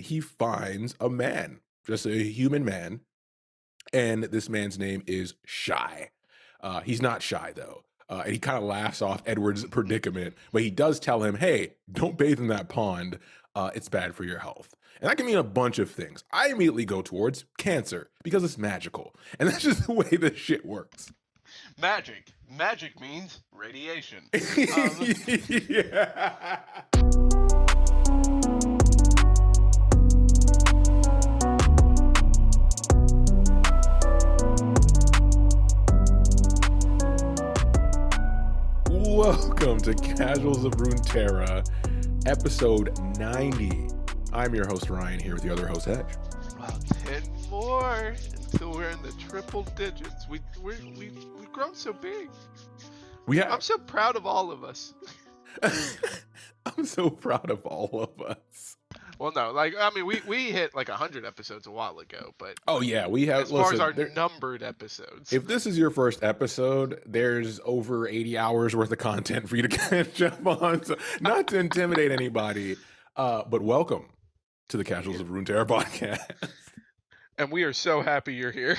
he finds a man, just a human man, and this man's name is Shy. He's not shy though. And he kind of laughs off Edward's predicament, but he does tell him, hey, don't bathe in that pond. It's bad for your health. And that can mean a bunch of things. I immediately go towards cancer because it's magical. And that's just the way this shit works. Magic. Magic means radiation. Yeah. Welcome to Casuals of Runeterra, episode 90. I'm your host, Ryan, here with the other host, Hedge. Well, 10 more until we're in the triple digits. We've grown so big. I'm so proud of all of us. I'm so proud of all of us. Well, no, we hit like 100 episodes a while ago, but oh yeah, we have. As far as our numbered episodes. If this is your first episode, there's over 80 hours worth of content for you to catch up on. So not to intimidate anybody, but welcome to the Casuals of Runeterra podcast. And we are so happy you're here.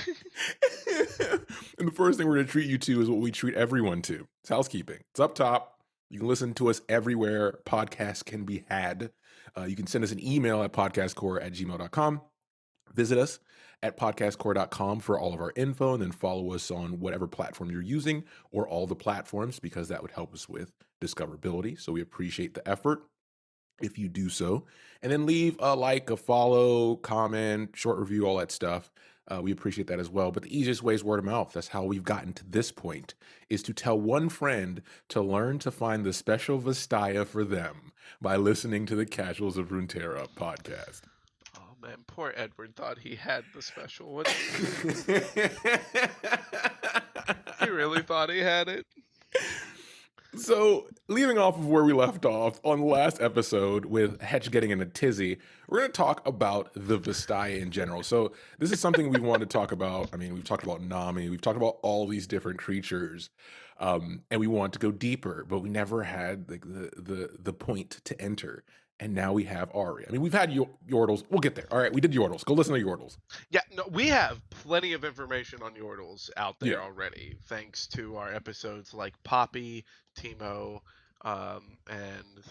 And the first thing we're going to treat you to is what we treat everyone to. It's housekeeping. It's up top. You can listen to us everywhere podcasts can be had. You can send us an email at podcastcore@gmail.com. Visit us at podcastcore.com for all of our info, and then follow us on whatever platform you're using or all the platforms, because that would help us with discoverability. So we appreciate the effort if you do so. And then leave a like, a follow, comment, short review, all that stuff. We appreciate that as well. But the easiest way is word of mouth. That's how we've gotten to this point, is to tell one friend to learn to find the special Vastaya for them by listening to the Casuals of Runeterra podcast. Oh man, poor Edward thought he had the special one. He really thought he had it. So, leaving off of where we left off on the last episode with Hetch getting in a tizzy, we're going to talk about the Vastaya in general. So, this is something we want to talk about. I mean, we've talked about Nami, we've talked about all these different creatures, and we want to go deeper, but we never had the point to enter. And now we have Ahri. I mean, we've had Yordles. We'll get there. All right, we did Yordles. Go listen to Yordles. Yeah, no, we have plenty of information on Yordles out there already, thanks to our episodes like Poppy, Teemo, and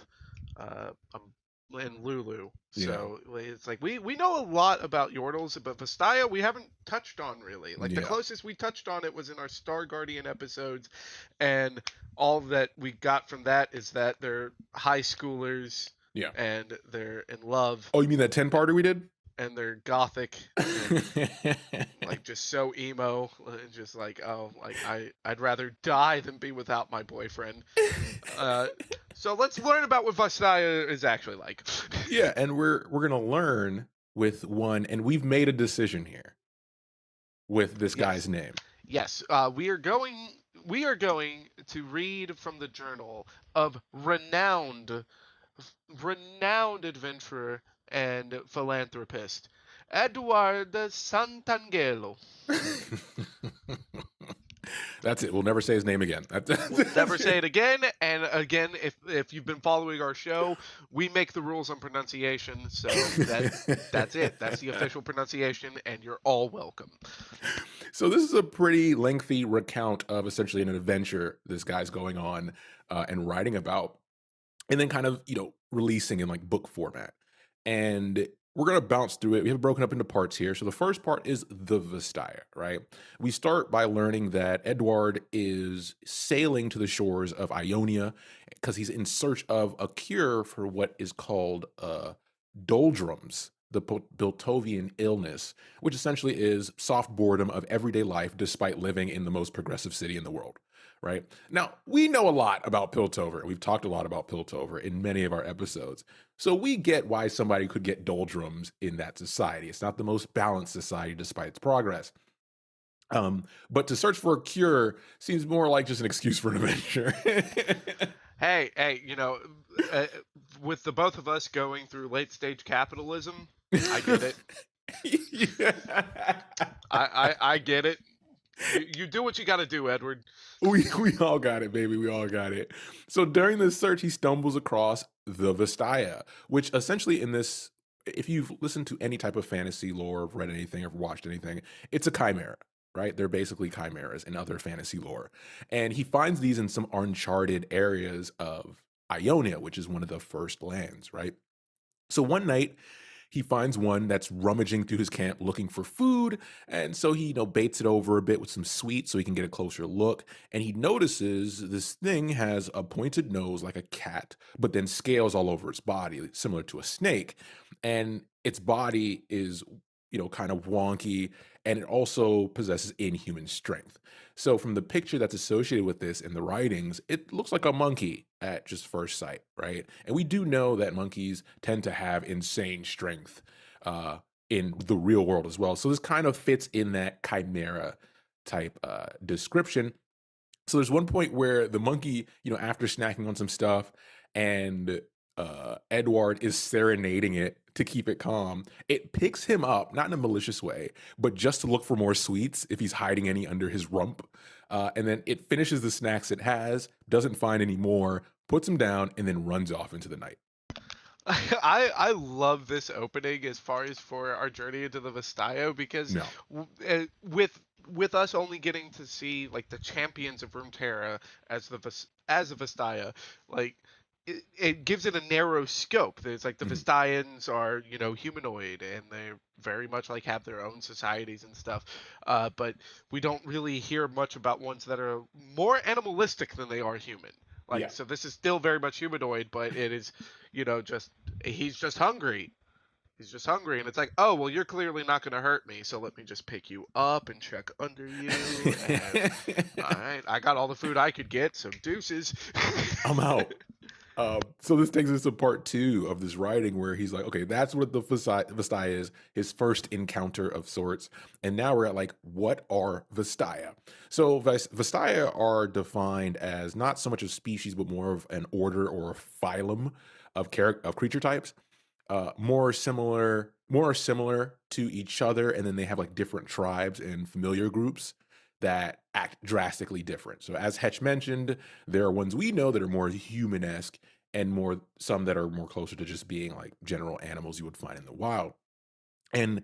Lulu. So it's like we know a lot about Yordles, but Vastaya we haven't touched on really. Like the closest we touched on it was in our Star Guardian episodes, and all that we got from that is that they're high schoolers. Yeah. And they're in love. Oh, you mean that 10-parter we did? And they're gothic. And like just so emo. And just like, I'd rather die than be without my boyfriend. So let's learn about what Vastaya is actually like. Yeah, and we're gonna learn with one, and we've made a decision here with this guy's name. Yes. We are going to read from the journal of renowned adventurer and philanthropist, Eduard Santangelo. That's it. We'll never say his name again. We'll never say it again. And again, if you've been following our show, we make the rules on pronunciation. So that's it. That's the official pronunciation, and you're all welcome. So this is a pretty lengthy recount of essentially an adventure this guy's going on and writing about. And then kind of, releasing in like book format. And we're going to bounce through it. We have it broken up into parts here. So the first part is the Vastaya, right? We start by learning that Eduard is sailing to the shores of Ionia because he's in search of a cure for what is called doldrums, the Piltovian illness, which essentially is soft boredom of everyday life despite living in the most progressive city in the world. Right? Now, we know a lot about Piltover. We've talked a lot about Piltover in many of our episodes. So we get why somebody could get doldrums in that society. It's not the most balanced society despite its progress. But to search for a cure seems more like just an excuse for an adventure. Hey, with the both of us going through late stage capitalism, I get it. I get it. You do what you got to do, Edward. We all got it, baby. We all got it. So during this search, he stumbles across the Vastaya, which essentially in this if you've listened to any type of fantasy lore, or read anything, or watched anything, it's a chimera, right? They're basically chimeras in other fantasy lore. And he finds these in some uncharted areas of Ionia, which is one of the first lands, right? So one night, he finds one that's rummaging through his camp looking for food, and so he, baits it over a bit with some sweet so he can get a closer look. And he notices this thing has a pointed nose like a cat, but then scales all over its body, similar to a snake. And its body is, kind of wonky, and it also possesses inhuman strength. So from the picture that's associated with this in the writings, it looks like a monkey at just first sight, right? And we do know that monkeys tend to have insane strength uh, in the real world as well. So this kind of fits in that chimera type description. So there's one point where the monkey, after snacking on some stuff, and Edward is serenading it to keep it calm. It picks him up, not in a malicious way, but just to look for more sweets if he's hiding any under his rump. And then it finishes the snacks it has, doesn't find any more, puts him down, and then runs off into the night. I love this opening as far as for our journey into the Vastaya, because No. With us only getting to see like the champions of Runeterra as the Vastaya, like it gives it a narrow scope. There's like the Mhm. Vastayans are, humanoid, and they very much like have their own societies and stuff. But we don't really hear much about ones that are more animalistic than they are human. Like, Yeah. so this is still very much humanoid, but it is, just he's just hungry. He's just hungry, and it's like, oh well, you're clearly not going to hurt me, so let me just pick you up and check under you. And all right, I got all the food I could get, so deuces. I'm out. So this takes us to part two of this writing where he's like, okay, that's what the Vastaya is, his first encounter of sorts. And now we're at like, what are Vastaya? So Vastaya are defined as not so much a species, but more of an order or a phylum of creature types. More similar to each other, and then they have like different tribes and familiar groups that act drastically different. So as Hetch mentioned, there are ones we know that are more human-esque, and some that are more closer to just being like general animals you would find in the wild. And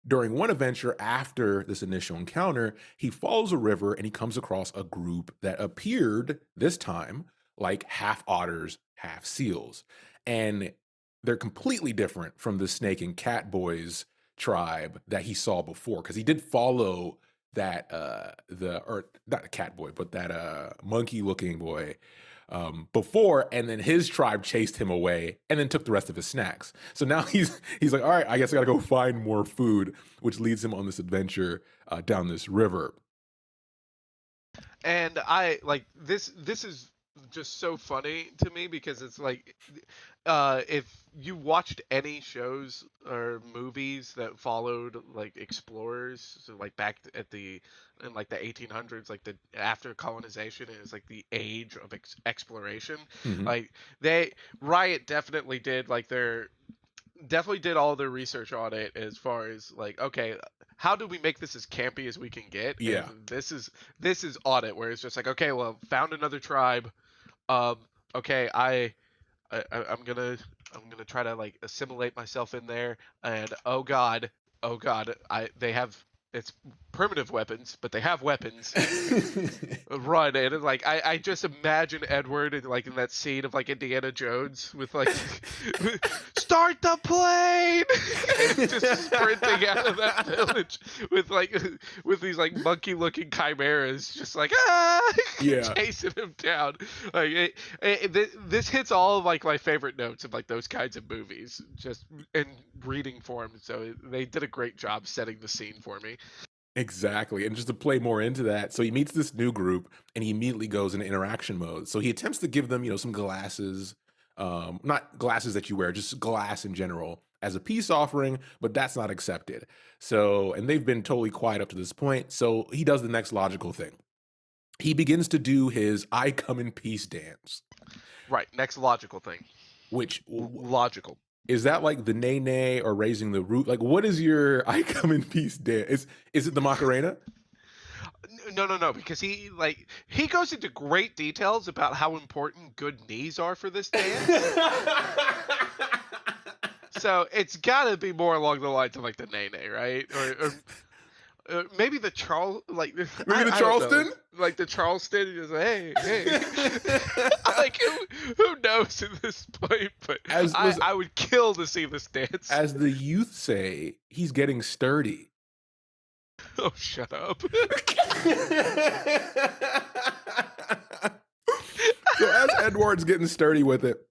during one adventure after this initial encounter, he follows a river and he comes across a group that appeared this time like half otters, half seals. And they're completely different from the snake and cat boys tribe that he saw before, because he did follow that or not a cat boy, but that monkey looking boy before, and then his tribe chased him away and then took the rest of his snacks. So now he's like, all right, I guess I gotta go find more food, which leads him on this adventure down this river. And I like this. This is just so funny to me because it's like, if you watched any shows or movies that followed like explorers, so like back at the in like the 1800s, like the after colonization is like the age of exploration. Hmm. Like they Riot definitely did all their research on it as far as like, okay, how do we make this as campy as we can get? And Yeah. this is audit, where it's just like, okay, well, found another tribe. um okay, I'm gonna try to like assimilate myself in there, and oh god, I they have it's primitive weapons, but they have weapons. Run. And it's like I just imagine Edward in like in that scene of like Indiana Jones with like start the plane just sprinting out of that village with like with these like monkey looking chimeras just like Yeah. chasing him down. Like this hits all of like my favorite notes of like those kinds of movies just in reading form, so they did a great job setting the scene for me. Exactly. And just to play more into that, so he meets this new group and he immediately goes into interaction mode. So he attempts to give them, some glasses, not glasses that you wear, just glass in general as a peace offering, but that's not accepted. So, and they've been totally quiet up to this point. So he does the next logical thing. He begins to do his I come in peace dance, Right, next logical thing. which Logical. is that like the nay nay or raising the root? Like, what is your I come in peace dance? Is it the Macarena? No, because he goes into great details about how important good knees are for this dance. So it's got to be more along the lines of like the Nene, right? Or maybe the Charles, like Maybe the I don't know, Charleston? like the Charleston. Just hey, hey, like who knows at this point? But As was I would kill to see this dance. as the youth say, he's getting sturdy. Oh, shut up. So as Eduard's getting sturdy with it,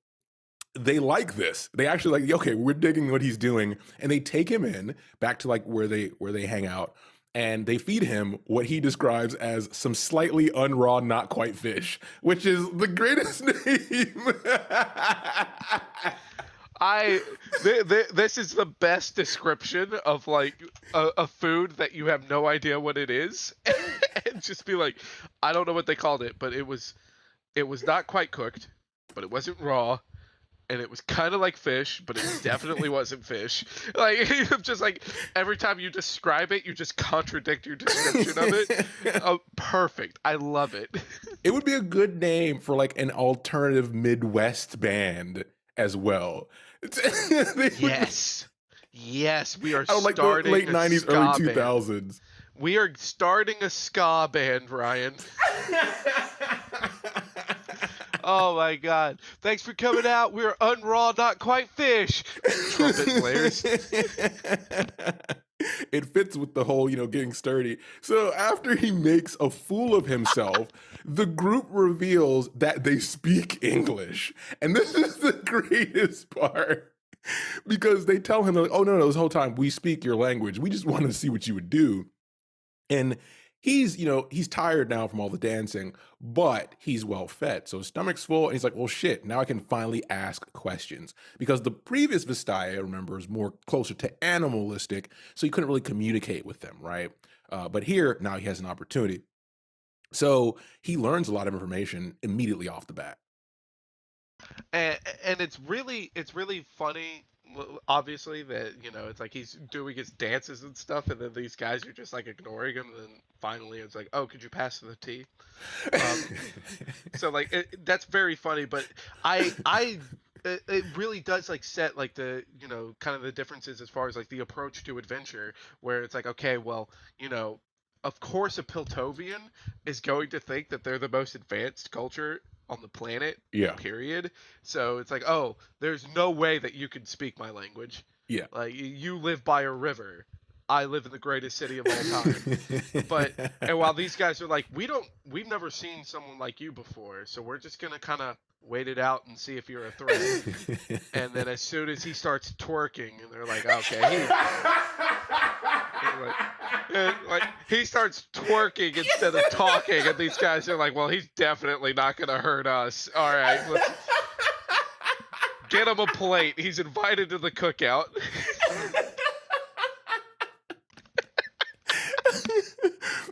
they like this. They actually like, okay, we're digging what he's doing, and they take him in back to like where they hang out, and they feed him what he describes as some slightly unraw, not quite fish, which is the greatest name. This is the best description of like a food that you have no idea what it is, and just be like, I don't know what they called it, but it was not quite cooked, but it wasn't raw, and it was kind of like fish, but it definitely wasn't fish. Like just like every time you describe it, you just contradict your description of it. Oh, perfect. I love it. It would be a good name for like an alternative Midwest band as well. Yes. Yes, we are like the starting late a 90s, ska early band. 2000s. We are starting a ska band, Ryan. Oh my god. Thanks for coming out. We're unraw, not quite fish. Trumpet players. It fits with the whole, getting sturdy. So after he makes a fool of himself, the group reveals that they speak English. And this is the greatest part. Because they tell him, like, oh, no, this whole time we speak your language. We just want to see what you would do. And he's tired now from all the dancing, but he's well fed. So his stomach's full, and he's like, well, shit, now I can finally ask questions. Because the previous Vastaya, remember, is more closer to animalistic, so he couldn't really communicate with them, right? But here, now he has an opportunity. So he learns a lot of information immediately off the bat. And it's really funny, obviously, that it's like he's doing his dances and stuff, and then these guys are just like ignoring him, and then finally it's like, oh, could you pass the tea? So like that's very funny, but it really does like set like the kind of the differences as far as like the approach to adventure, where it's like, okay, well, of course a Piltovian is going to think that they're the most advanced culture on the planet, Yeah. period. So it's like, oh, there's no way that you can speak my language. Yeah. Like, you live by a river, I live in the greatest city of all time. And while these guys are like, we've never seen someone like you before, so we're just gonna kind of wait it out and see if you're a threat. And then as soon as he starts twerking, and they're like, okay, he starts twerking instead of talking, and these guys are like, well, he's definitely not gonna hurt us. All right, let's get him a plate. He's invited to the cookout.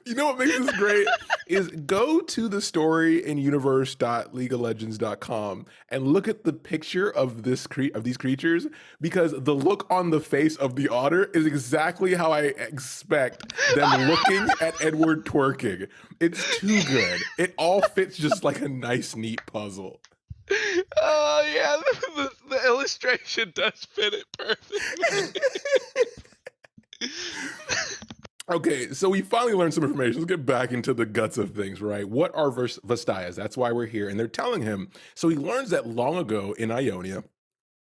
You know what makes this great is go to the story in universe.leagueoflegends.com and look at the picture of these creatures, because the look on the face of the otter is exactly how I expect them looking at Eduard twerking. It's too good. It all fits just like a nice, neat puzzle. Oh yeah, the illustration does fit it perfectly. Okay, so we finally learned some information. Let's get back into the guts of things, right? What are Vastayas? That's why we're here. And they're telling him. So he learns that long ago in Ionia,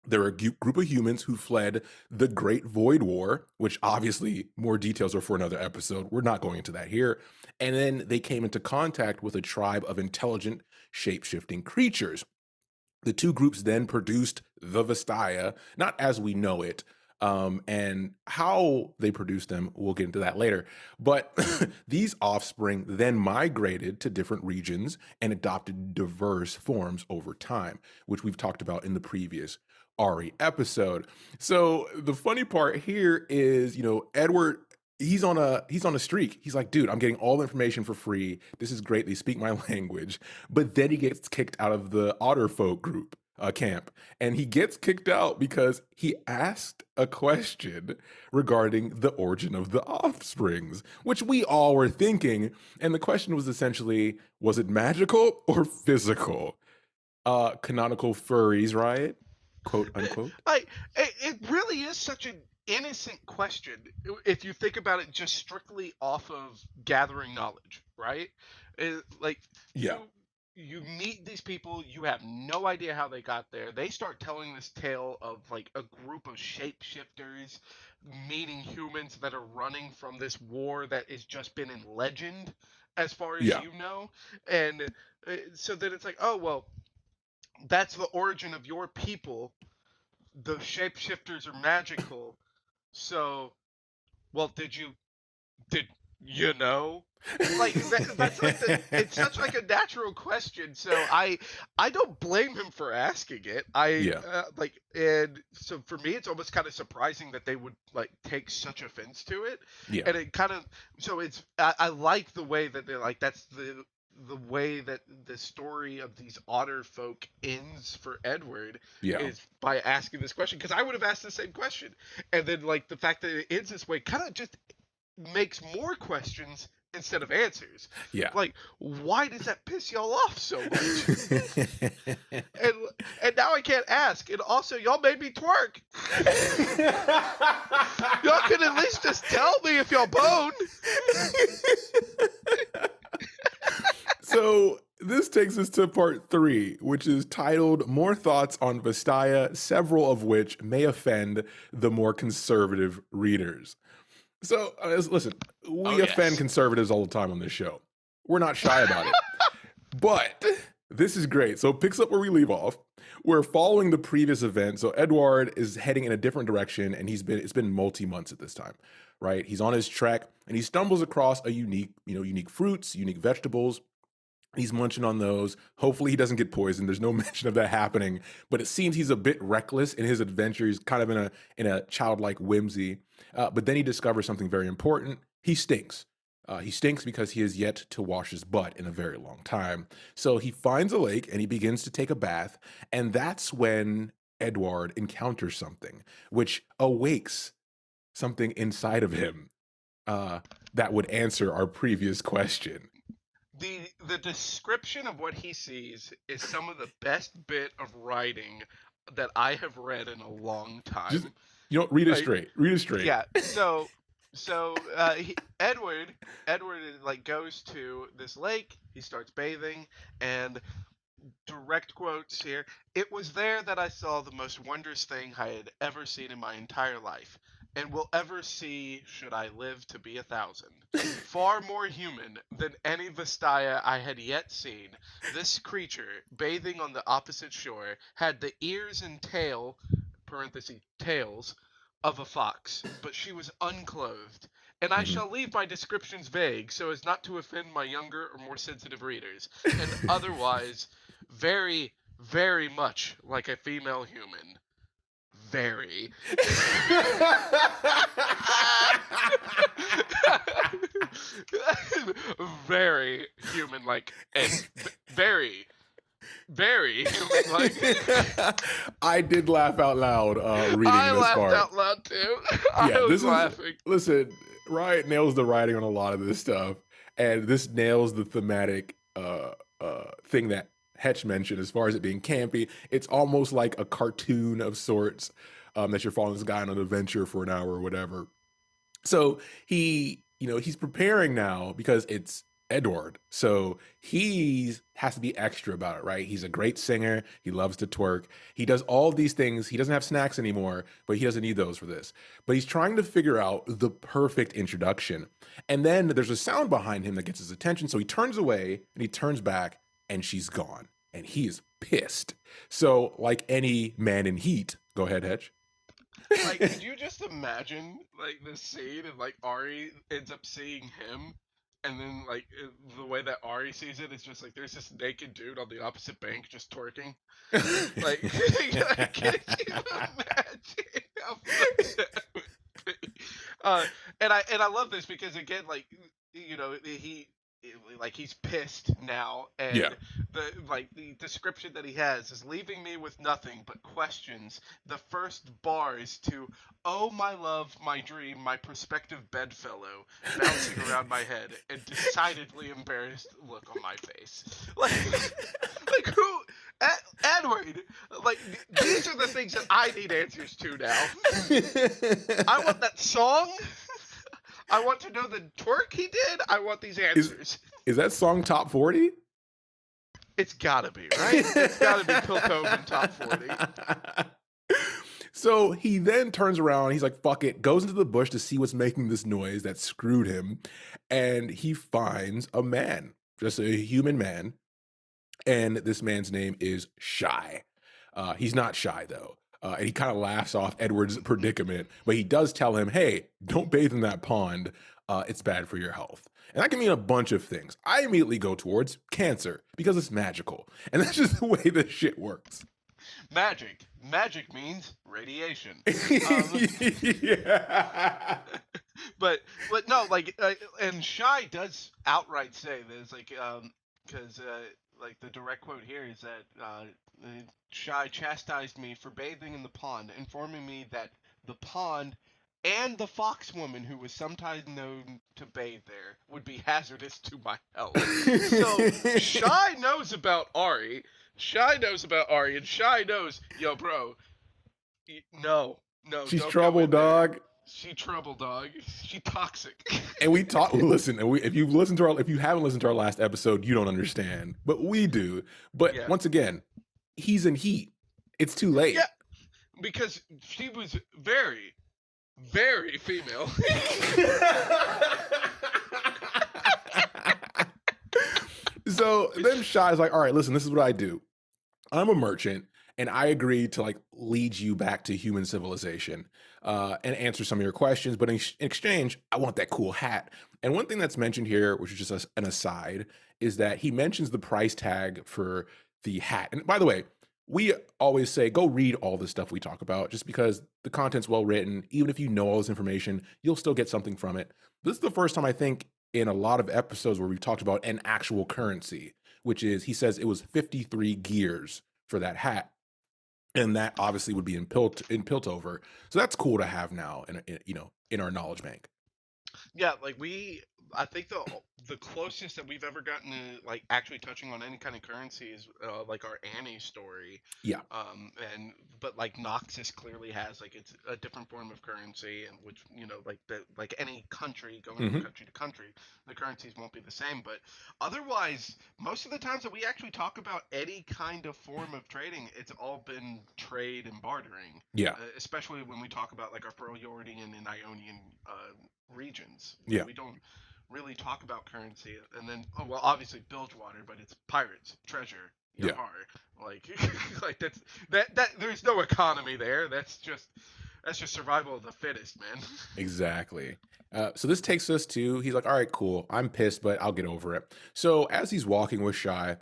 there are a group of humans who fled the Great Void War, which obviously more details are for another episode. We're not going into that here. And then they came into contact with a tribe of intelligent, shape-shifting creatures. The two groups then produced the Vastaya, not as we know it, and how they produced them, we'll get into that later. But these offspring then migrated to different regions and adopted diverse forms over time, which we've talked about in the previous Ahri episode. So the funny part here is, Eduard, he's on a streak. He's like, dude, I'm getting all the information for free. This is great. They speak my language. But then he gets kicked out of the Otter folk group. Camp, and he gets kicked out because he asked a question regarding the origin of the offsprings, which we all were thinking. And the question was essentially, was it magical or physical? Canonical furries, right? quote unquote. Like it really is such an innocent question if you think about it just strictly off of gathering knowledge, right? Like Yeah, you meet these people, you have no idea how they got there. They start telling this tale of like a group of shapeshifters meeting humans that are running from this war that has just been in legend as far as yeah, you know. And so then it's like, oh well, that's the origin of your people. The shapeshifters are magical. So, well, did you know? Like that's like it's such like a natural question. So I don't blame him for asking it. I yeah, like, and so for me it's almost kind of surprising that they would like take such offense to it. yeah, And it kind of, so I like the way that they're like, that's the way that the story of these otter folk ends for Edward yeah, is by asking this question, because I would have asked the same question. And then like the fact that it ends this way kind of just makes more questions instead of answers. yeah. Like, why does that piss y'all off so much? and and now I can't ask. And also, y'all made me twerk. Y'all could at least just tell me if y'all bone. So this takes us to part 3, which is titled "More Thoughts on Vastaya," several of which may offend the more conservative readers. So, listen, Oh we offend yes. conservatives all the time on this show. We're not shy about it. But this is great. So it picks up where we leave off. We're following the previous event. So Edward is heading in a different direction, and it's been multi-months at this time, right? He's on his trek, and he stumbles across a unique fruits, unique vegetables. He's munching on those. Hopefully, he doesn't get poisoned. There's no mention of that happening, but it seems he's a bit reckless in his adventure. He's kind of in a childlike whimsy. But then he discovers something very important. He stinks. He stinks because he has yet to wash his butt in a very long time. So he finds a lake and he begins to take a bath, and that's when Edward encounters something which awakes something inside of him uh, that would answer our previous question. The description of what he sees is some of the best bit of writing that I have read in a long Just time. read it Like, straight. Read it straight. yeah, Edward like goes to this lake. He starts bathing, and direct quotes here: "It was there that I saw the most wondrous thing I had ever seen in my entire life, and will ever see should I live to be 1,000. Far more human than any Vastaya I had yet seen, this creature, bathing on the opposite shore, had the ears and tail (parenthesis tails) of a fox, but she was unclothed. And I Mhm. shall leave my descriptions vague, so as not to offend my younger or more sensitive readers, and otherwise very, very much like a female human. Very. Very human like, and very, very human like. I did laugh out loud reading I this laughed part. out loud too. Yeah, I was this is laughing. listen, Riot nails the writing on a lot of this stuff, and this nails the thematic thing that Hetch mentioned as far as it being campy. It's almost like a cartoon of sorts that you're following this guy on an adventure for an hour or whatever. So he's preparing now because it's Edward. So he has to be extra about it, right? He's a great singer. He loves to twerk. He does all these things. He doesn't have snacks anymore, but he doesn't need those for this. But he's trying to figure out the perfect introduction. And then there's a sound behind him that gets his attention. So he turns away and he turns back and she's gone. And he is pissed. So, like any man in heat, go ahead, Hedge. Like, could you just imagine like this scene and like Ahri ends up seeing him, and then like the way that Ahri sees it is just like there's this naked dude on the opposite bank just twerking. Like, can you imagine how funny that would be? And I love this because again, like, you know, immediately. Like he's pissed now, Yeah. and the description that he has is leaving me with nothing but questions. The first bar is to, "Oh my love, my dream, my prospective bedfellow," bouncing around my head, and decidedly embarrassed look on my face. Like, like who? Edward, like these are the things that I need answers to now. I want that song. I want to know the twerk he did. I want these Is answers. is that song top 40? It's gotta be, right? It's gotta be Piltover top 40. So he then turns around, he's like, fuck it, goes into the bush to see what's making this noise that screwed him. And he finds a man, just a human man. And this man's name is Shy. He's not shy though. And he kind of laughs off Edward's predicament, but he does tell him, hey, don't bathe in that pond. It's bad for your health. And that can mean a bunch of things. I immediately go towards cancer because it's magical. And that's just the way this shit works. Magic. Magic means radiation. Yeah. but no, like, and Shy does outright say this, like, because like the direct quote here is that Shy chastised me for bathing in the pond, informing me that the pond and the fox woman who was sometimes known to bathe there would be hazardous to my health. So Shy knows about Ahri. Shy knows about Ahri, and Shy knows, yo, bro, no, She's don't go trouble, in there. dog. She trouble, dog. She toxic. And we talk. Listen, and if you haven't listened to our last episode, you don't understand, but we do. But Yeah. once again, he's in heat. It's too late. Yeah, because she was very, very female. So then Shy's like, all right, listen, this is what I do. I'm a merchant, and I agree to like lead you back to human civilization and answer some of your questions. But in exchange, I want that cool hat. And one thing that's mentioned here, which is just an aside, is that he mentions the price tag for the hat. And by the way, we always say go read all the stuff we talk about, just because the content's well written. Even if you know all this information, you'll still get something from it. This is the first time I think in a lot of episodes where we've talked about an actual currency, which is he says it was 53 gears for that hat, and that obviously would be in Piltover. So that's cool to have now in our knowledge bank. Yeah, like I think the closest that we've ever gotten to like actually touching on any kind of currency is like our Annie story. Yeah. But like Noxus clearly has like it's a different form of currency, and which like any country going from country to country, the currencies won't be the same. But otherwise, most of the times that we actually talk about any kind of form of trading, it's all been trade and bartering. Yeah. Especially when we talk about like our Freljordian and Ionian regions. Yeah. We don't really talk about currency, and then obviously Bilgewater, but it's pirates, treasure, Yahar. Like like that there's no economy there. That's just survival of the fittest, man. Exactly. So this takes us to, he's like, all right, cool. I'm pissed, but I'll get over it. So as he's walking with Shy,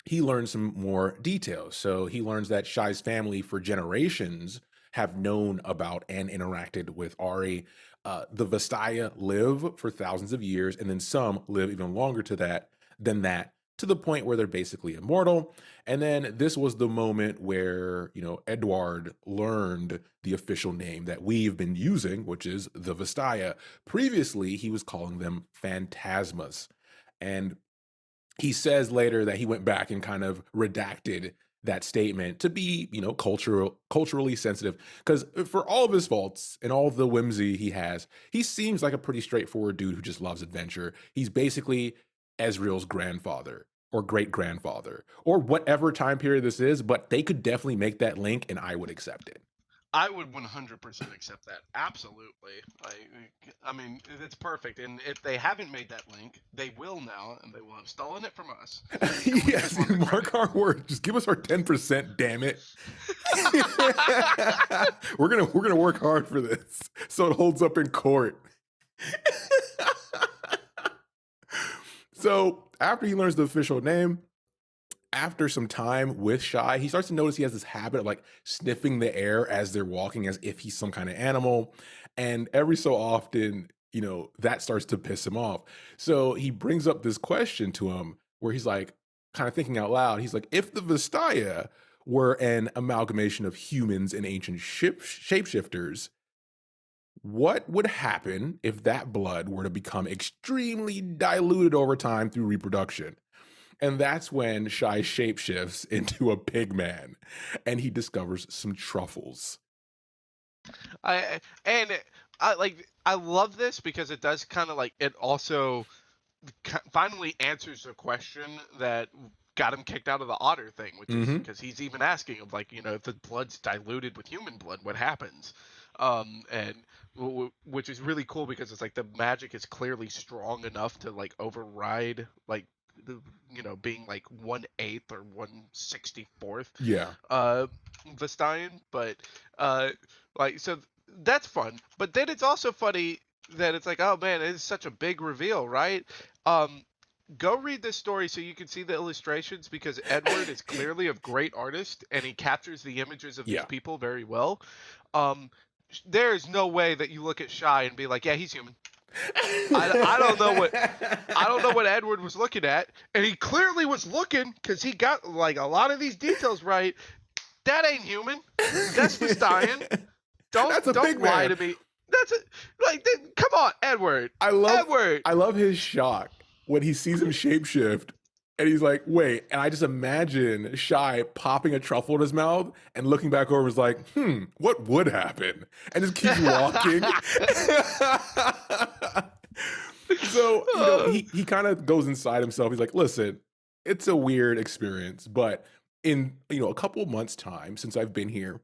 he learns some more details. So he learns that Shy's family for generations have known about and interacted with Ahri. The Vastaya live for thousands of years, and then some live even longer than that, to the point where they're basically immortal. And then this was the moment where, Eduard learned the official name that we've been using, which is the Vastaya. Previously, he was calling them phantasmas. And he says later that he went back and kind of redacted that statement to be, culturally sensitive. Because for all of his faults and all the whimsy he has, he seems like a pretty straightforward dude who just loves adventure. He's basically Ezreal's grandfather or great grandfather or whatever time period this is, but they could definitely make that link and I would accept it. I would 100% accept that. Absolutely. I mean, it's perfect. And if they haven't made that link, they will now, and they will have stolen it from us. Yes, mark our words. Just give us our 10%, damn it. We're gonna work hard for this so it holds up in court. So after he learns the official name, after some time with Shy, he starts to notice he has this habit of like sniffing the air as they're walking as if he's some kind of animal. And every so often, that starts to piss him off. So he brings up this question to him where he's like, kind of thinking out loud. He's like, if the Vastaya were an amalgamation of humans and ancient shapeshifters, what would happen if that blood were to become extremely diluted over time through reproduction? And that's when Shy shapeshifts into a pig man and he discovers some truffles. I love this because it does kind of like it also finally answers the question that got him kicked out of the otter thing, which is because he's even asking of like, if the blood's diluted with human blood, what happens? And which is really cool because it's like the magic is clearly strong enough to like override like being like 1/8 or 1/64th Yeah. Vastayan, but like so that's fun. But then it's also funny that it's like, oh man, it's such a big reveal, right? Go read this story so you can see the illustrations because Edward is clearly a great artist and he captures the images of these people very well. There is no way that you look at Shy and be like, yeah, he's human. I don't know what Edward was looking at, and he clearly was looking because he got like a lot of these details right. That ain't human. That's Vastyan. Don't lie to me. That's it. Like, come on, Edward. Edward. I love his shock when he sees him shapeshift, and he's like, "Wait!" And I just imagine Shy popping a truffle in his mouth and looking back over, is like, what would happen? And just keeps walking. So he kind of goes inside himself. He's like, "Listen, it's a weird experience, but in a couple months' time since I've been here,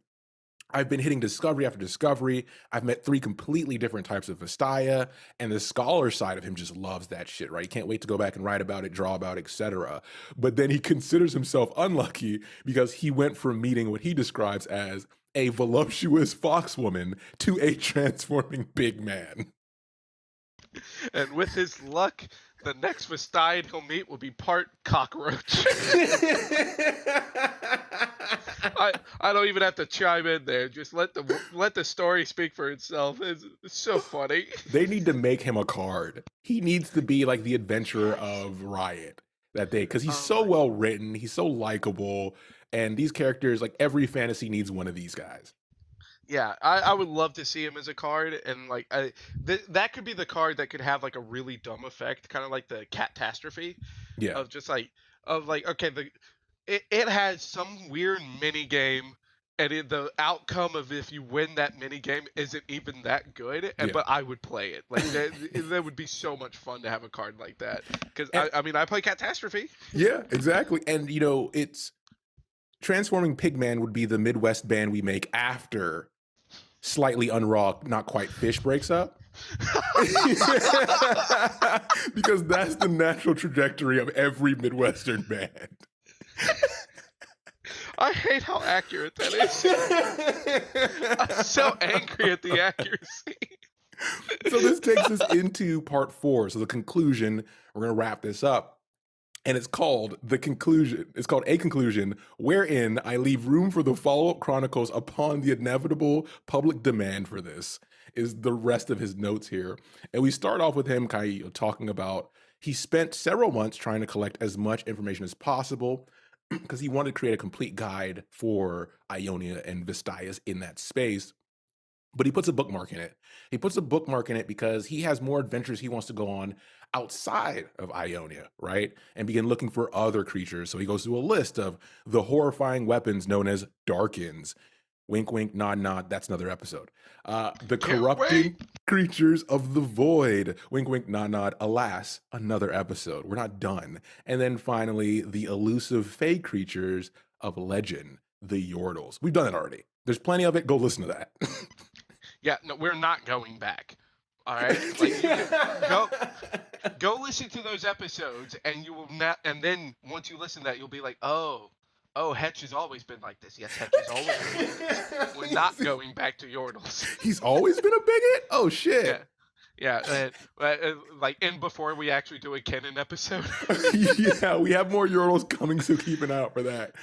I've been hitting discovery after discovery. I've met 3 completely different types of Vastaya, and the scholar side of him just loves that shit, right? He can't wait to go back and write about it, draw about it, etc. But then he considers himself unlucky because he went from meeting what he describes as a voluptuous foxwoman to a transforming big man." And with his luck, the next Vastyan he'll meet will be part cockroach. I don't even have to chime in there. Just let the story speak for itself. It's so funny. They need to make him a card. He needs to be like the adventurer of Riot that day because he's so well written. He's so likable, and these characters, like every fantasy, needs one of these guys. Yeah, I would love to see him as a card, and like that could be the card that could have like a really dumb effect, kind of like the catastrophe. Yeah. Of just like okay, it has some weird mini game, and the outcome of if you win that mini game isn't even that good, but I would play it. Like that would be so much fun to have a card like that because I mean I play catastrophe. Yeah, exactly, and it's Transforming Pigman would be the Midwest band we make after Slightly Unraw, Not Quite Fish breaks up. Because that's the natural trajectory of every Midwestern band. I hate how accurate that is. I'm so angry at the accuracy. So this takes us into part 4. So the conclusion, we're going to wrap this up. And it's called The Conclusion. It's called A Conclusion, wherein I leave room for the follow-up chronicles upon the inevitable public demand for this, is the rest of his notes here. And we start off with him kind of talking about he spent several months trying to collect as much information as possible because he wanted to create a complete guide for Ionia and Vastayas in that space. But he puts a bookmark in it. He puts a bookmark in it because he has more adventures he wants to go on outside of Ionia, right? And begin looking for other creatures. So he goes through a list of the horrifying weapons known as Darkins. Wink, wink, nod, nod. That's another episode. The corrupting creatures of the void. Wink, wink, nod, nod. Alas, another episode. We're not done. And then finally, the elusive fey creatures of legend, the Yordles. We've done it already. There's plenty of it. Go listen to that. Yeah, no, we're not going back. All right, like you can go listen to those episodes, and you will not. And then once you listen to that, you'll be like, oh, Hetch has always been like this. Yes, Hetch has always been like this. We're not going back to Yordles. He's always been a bigot? Oh shit. Yeah, like and before we actually do a canon episode. Yeah, we have more Yordles coming, so keep an eye out for that.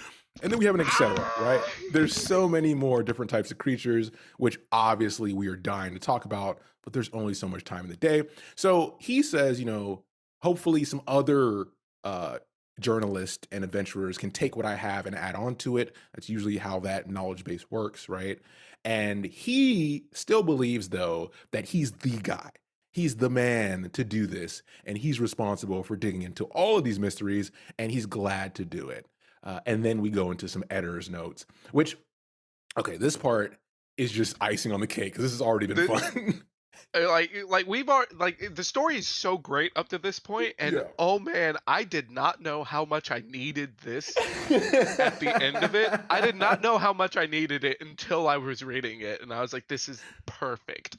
And then we have an etc., right? There's so many more different types of creatures, which obviously we are dying to talk about, but there's only so much time in the day. So he says, hopefully some other uh, journalists and adventurers can take what I have and add on to it. That's usually how that knowledge base works, right? And he still believes, though, that he's the guy. He's the man to do this, and he's responsible for digging into all of these mysteries, and he's glad to do it. And then we go into some editor's notes, which, okay, this part is just icing on the cake because this has already been fun. The story is so great up to this point, and Yeah. oh man, I did not know how much I needed this at the end of it. I did not know how much I needed it until I was reading it, and I was like, this is perfect.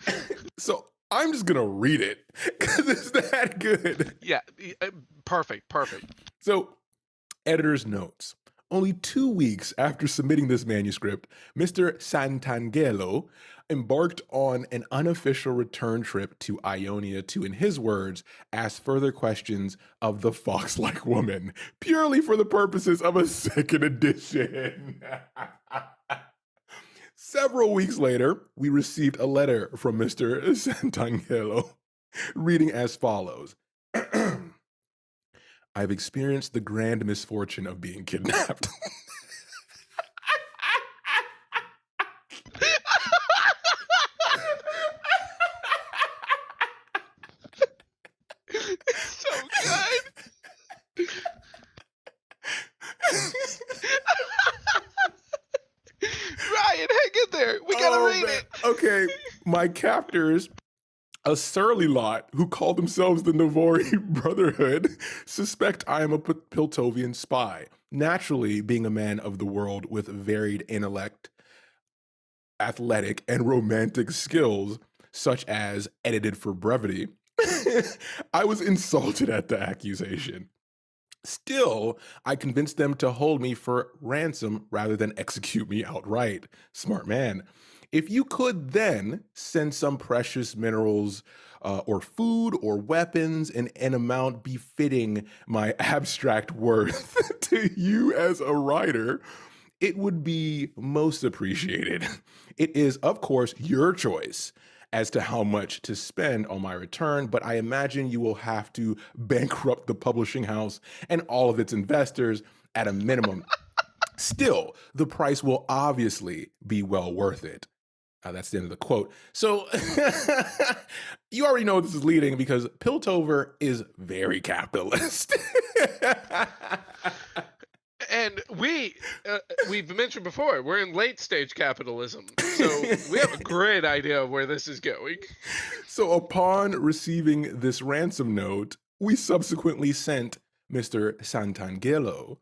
So I'm just gonna read it because it's that good. Yeah, perfect. So, editor's notes. Only 2 weeks after submitting this manuscript, Mr. Santangelo embarked on an unofficial return trip to Ionia to, in his words, ask further questions of the fox-like woman, purely for the purposes of a second edition. Several weeks later, we received a letter from Mr. Santangelo, reading as follows. I've experienced the grand misfortune of being kidnapped. It's so good. Ryan, hang in there. We gotta read it. Okay, my captors, a surly lot who call themselves the Navori Brotherhood, suspect I am a Piltovian spy. Naturally, being a man of the world with varied intellect, athletic, and romantic skills, such as edited for brevity, I was insulted at the accusation. Still, I convinced them to hold me for ransom rather than execute me outright. Smart man. If you could then send some precious minerals or food or weapons in an amount befitting my abstract worth to you as a writer, it would be most appreciated. It is, of course, your choice as to how much to spend on my return, but I imagine you will have to bankrupt the publishing house and all of its investors at a minimum. Still, the price will obviously be well worth it. That's the end of the quote. So you already know what this is leading because Piltover is very capitalist. And we've mentioned before, we're in late stage capitalism, so we have a great idea of where this is going. So upon receiving this ransom note, we subsequently sent Mr. Santangelo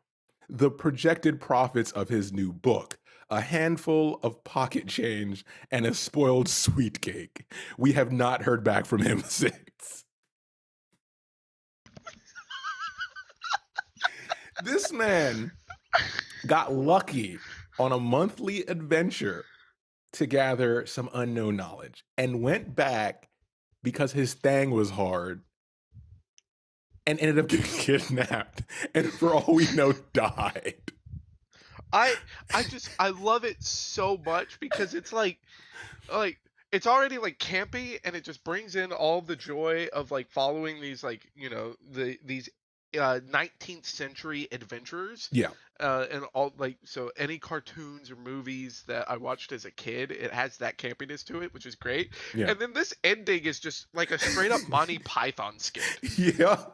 the projected profits of his new book, a handful of pocket change, and a spoiled sweet cake. We have not heard back from him since. This man got lucky on a monthly adventure to gather some unknown knowledge and went back because his thing was hard and ended up getting kidnapped and for all we know died. I love it so much because it's like it's already like campy and it just brings in all the joy of like following these these 19th century adventurers. Yeah. And all so any cartoons or movies that I watched as a kid, it has that campiness to it, which is great. Yeah. And then this ending is just like a straight up Monty Python skit. Yeah.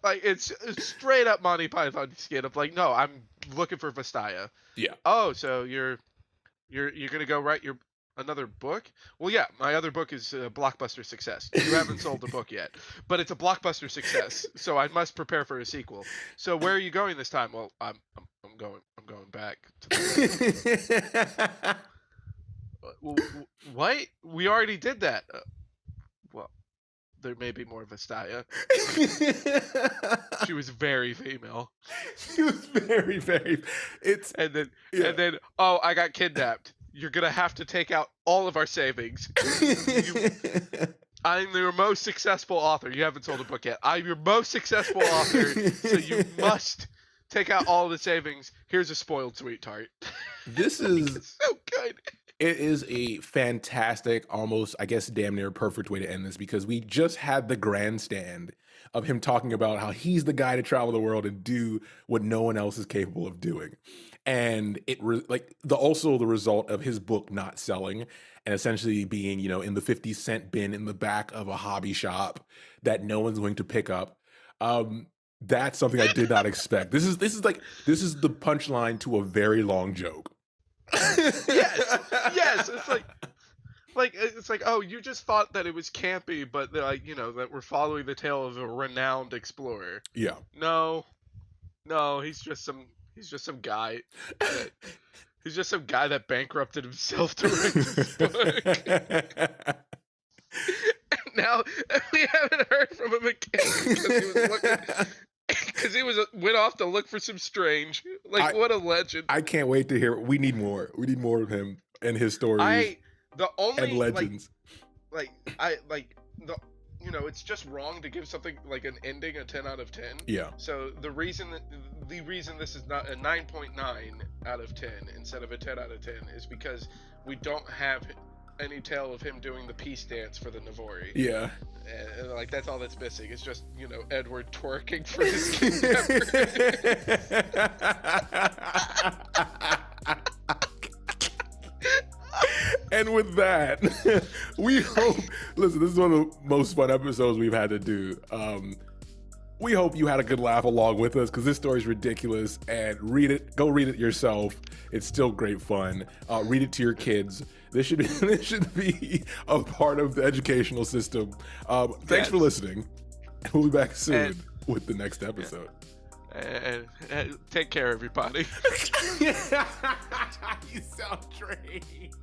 Like it's straight up Monty Python skit of like, no, I'm looking for Vastaya. Yeah. Oh, so you're gonna go write another book? Well, yeah, my other book is a blockbuster success. You haven't sold the book yet, but it's a blockbuster success, so I must prepare for a sequel. So where are you going this time? Well, I'm going back to the what? We already did that. Well, there may be more Vastaya. She was very female. She was very, very. And then oh, I got kidnapped. You're gonna have to take out all of our savings. I'm your most successful author. You haven't sold a book yet. I'm your most successful author, so you must take out all the savings. Here's a spoiled sweet tart. This Like, is it's so good. It is a fantastic, almost, I guess, damn near perfect way to end this because we just had the grandstand of him talking about how he's the guy to travel the world and do what no one else is capable of doing. And like also the result of his book not selling and essentially being, in the 50-cent bin in the back of a hobby shop that no one's going to pick up. That's something I did not expect. This is the punchline to a very long joke. Yes. It's like, oh, you just thought that it was campy, but like, that we're following the tale of a renowned explorer. Yeah. No, he's just some guy that he's just some guy that bankrupted himself to write this book. And now we haven't heard from him again because he went off to look for some strange. Like, what a legend! I can't wait to hear. We need more. We need more of him and his stories. And legends. It's just wrong to give something like an ending a 10 out of 10. Yeah. So the reason this is not a 9.9 out of 10 instead of a 10 out of 10 is because we don't have any tale of him doing the peace dance for the Navori. Yeah. And like, that's all that's missing. It's just, Edward twerking for his kidnappers. And with that, we hope. Listen, this is one of the most fun episodes we've had to do. We hope you had a good laugh along with us because this story is ridiculous. And go read it yourself. It's still great fun. Read it to your kids. This should be a part of the educational system. Thanks for listening. We'll be back soon with the next episode. And take care, everybody. You sound great.